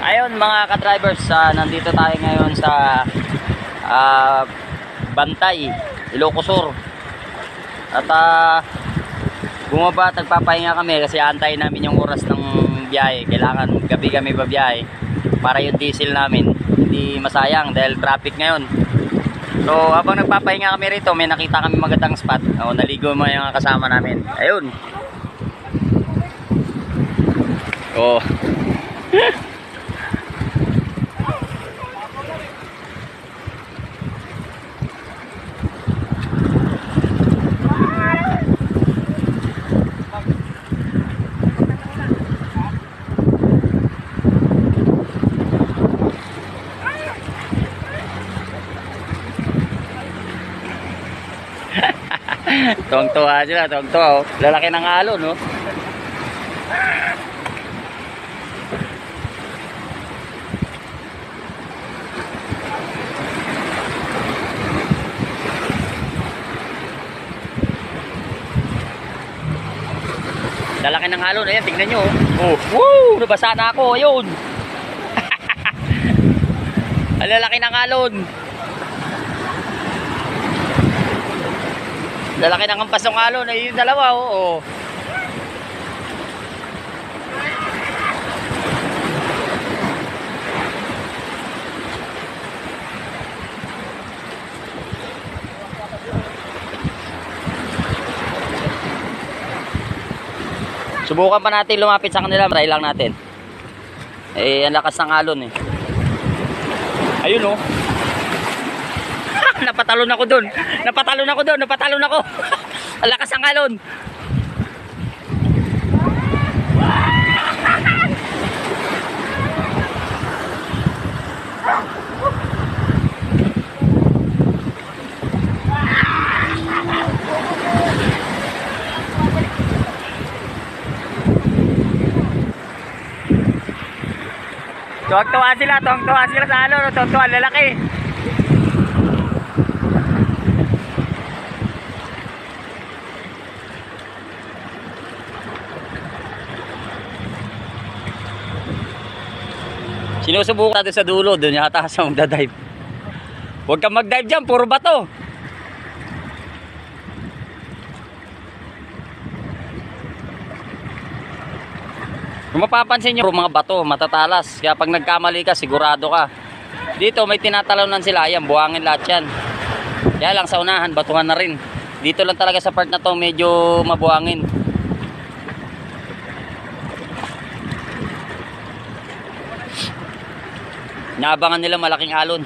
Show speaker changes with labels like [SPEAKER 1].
[SPEAKER 1] Ayun mga ka-drivers, nandito tayo ngayon sa Bantay, Ilocos Sur. At bumaba at nagpapahinga kami kasi antayin namin yung oras ng biyahe. Kailangan gabi kami babiyahe para yung diesel namin hindi masayang dahil traffic ngayon. So habang nagpapahinga kami rito, may nakita kami magandang spot. Naligo mo yung kasama namin. Ayun. Oh. Tuwang-tuwa sila, tuwang-tuwa. Lalaki ng alon, no? Lalaki ng alon, ayan, tignan nyo. Oh, woo! Nabasa na ako, ayun. Lalaki ng alon. Lalaki ng hampas ng alon, ay yung dalawa, oo. Subukan pa natin lumapit sa kanila, try lang natin. Ang lakas ng alon eh. Ayun oh. Napatalon ako doon. Napatalon ako. Ang lakas ng alon. Tuwang-tuwa sila sa alon, tuwang-tuwa lalaki. Sinusubukan natin sa dulo, doon yata sa magdadive. Huwag kang mag-dive dyan, puro bato. Kung mapapansin nyo, mga bato, matatalas. Kaya pag nagkamali ka, sigurado ka. Dito may tinatalonan sila, ayan, buhangin lahat yan. Kaya lang sa unahan, batuhan na rin. Dito lang talaga sa part na to, medyo mabuhangin. Naabangan nila malaking alon.